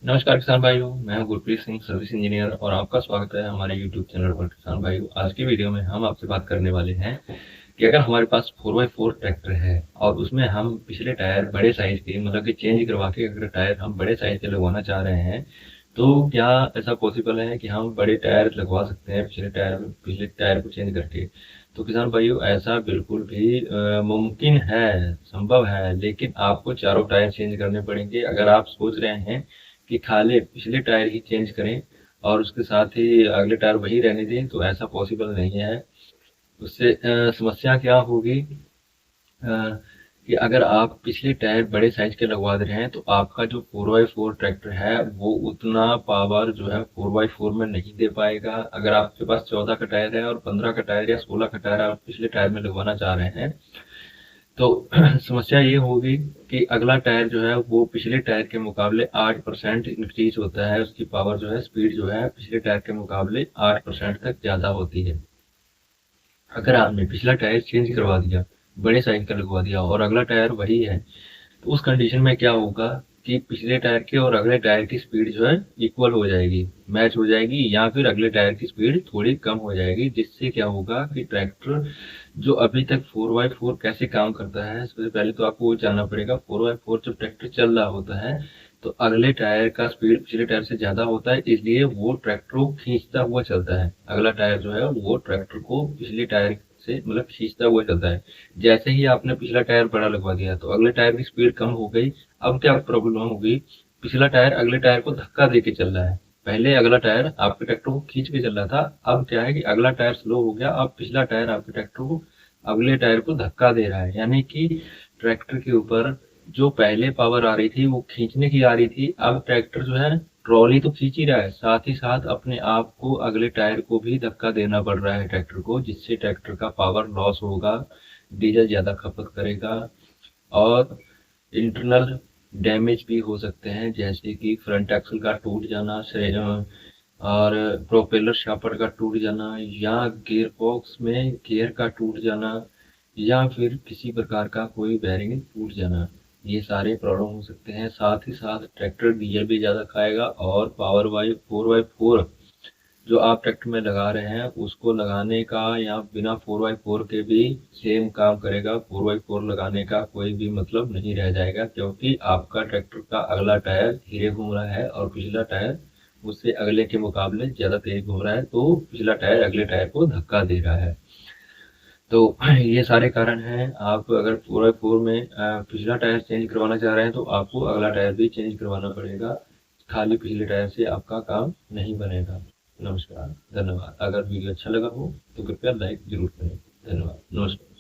नमस्कार किसान भाइयों, मैं हूं गुरप्रीत सिंह, सर्विस इंजीनियर और आपका स्वागत है हमारे यूट्यूब चैनल पर। किसान भाइयों, आज की वीडियो में हम आपसे बात करने वाले हैं कि अगर हमारे पास 4x4 ट्रैक्टर है और उसमें हम पिछले टायर बड़े साइज के मतलब कि चेंज करवा के अगर टायर हम बड़े साइज के लगवाना चाह रहे हैं तो क्या ऐसा पॉसिबल है कि हम बड़े टायर लगवा सकते हैं पिछले टायर को चेंज करके। तो किसान भाइयों, ऐसा बिल्कुल भी मुमकिन है, संभव है, लेकिन आपको चारों टायर चेंज करने पड़ेंगे। अगर आप सोच रहे हैं कि खाली पिछले टायर ही चेंज करें और उसके साथ ही अगले टायर वही रहने दें, तो ऐसा पॉसिबल नहीं है। उससे समस्या क्या होगी कि अगर आप पिछले टायर बड़े साइज के लगवा दे रहे हैं तो आपका जो 4x4 ट्रैक्टर है वो उतना पावर जो है 4x4 में नहीं दे पाएगा। अगर आपके पास 14 का टायर है और 15 का टायर या 16 का टायर आप पिछले टायर में लगवाना चाह रहे हैं तो समस्या ये होगी कि अगला टायर जो है वो पिछले टायर के मुकाबले 8% इंक्रीज होता है। उसकी पावर जो है, स्पीड जो है, पिछले टायर के मुकाबले 8% तक ज्यादा होती है। अगर आपने पिछला टायर चेंज करवा दिया, बड़े साइज का लगवा दिया और अगला टायर वही है, तो उस कंडीशन में क्या होगा कि पिछले टायर के और अगले टायर की स्पीड जो है इक्वल हो जाएगी, मैच हो जाएगी, या फिर अगले टायर की स्पीड थोड़ी कम हो जाएगी। जिससे क्या होगा कि ट्रैक्टर जो अभी तक 4x4 कैसे काम करता है, सबसे पहले तो आपको वो जानना पड़ेगा। 4x4 जब ट्रैक्टर चल रहा होता है तो अगले टायर का स्पीड पिछले टायर से ज्यादा होता है, इसलिए वो ट्रैक्टर को खींचता हुआ चलता है। अगला टायर जो है वो ट्रैक्टर को पिछले टायर से मतलब खींचता हुआ चलता है। जैसे ही आपने पिछला टायर बड़ा लगवा दिया तो अगले टायर की स्पीड कम हो गई। अब क्या प्रॉब्लम होगी, पिछला टायर अगले टायर को धक्का दे के चल रहा है। पहले अगला टायर आपके ट्रैक्टर को खींच के चल रहा था, अब क्या है कि अगला टायर स्लो हो गया, अब पिछला टायर आपके ट्रैक्टर को अगले टायर को धक्का दे रहा है। यानी कि ट्रैक्टर के ऊपर जो पहले पावर आ रही थी वो खींचने की आ रही थी, अब ट्रैक्टर जो है ट्रॉली तो खींच ही रहा है, साथ ही साथ अपने आप को अगले टायर को भी धक्का देना पड़ रहा है ट्रैक्टर को, जिससे ट्रैक्टर का पावर लॉस होगा, डीजल ज्यादा खपत करेगा और इंटरनल डैमेज भी हो सकते हैं, जैसे कि फ्रंट एक्सल का टूट जाना और प्रोपेलर शाफ्ट का टूट जाना, या गियर बॉक्स में गियर का टूट जाना, या फिर किसी प्रकार का कोई बेरिंग टूट जाना। ये सारे प्रॉब्लम हो सकते हैं। साथ ही साथ ट्रैक्टर डीजल भी ज्यादा खाएगा और पावर वाई 4x4 जो आप ट्रैक्टर में लगा रहे हैं उसको लगाने का या बिना 4x4 के भी सेम काम करेगा। 4x4 लगाने का कोई भी मतलब नहीं रह जाएगा, क्योंकि आपका ट्रैक्टर का अगला टायर धीरे घूम रहा है और पिछला टायर उससे अगले के मुकाबले ज्यादा तेज घूम रहा है, तो पिछला टायर अगले टायर को धक्का दे रहा है। तो ये सारे कारण हैं। आप अगर 4x4 में पिछला टायर चेंज करवाना चाह रहे हैं तो आपको अगला टायर भी चेंज करवाना पड़ेगा। खाली पिछले टायर से आपका काम नहीं बनेगा। नमस्कार, धन्यवाद। अगर वीडियो अच्छा लगा हो तो कृपया लाइक जरूर करें। धन्यवाद, नमस्कार।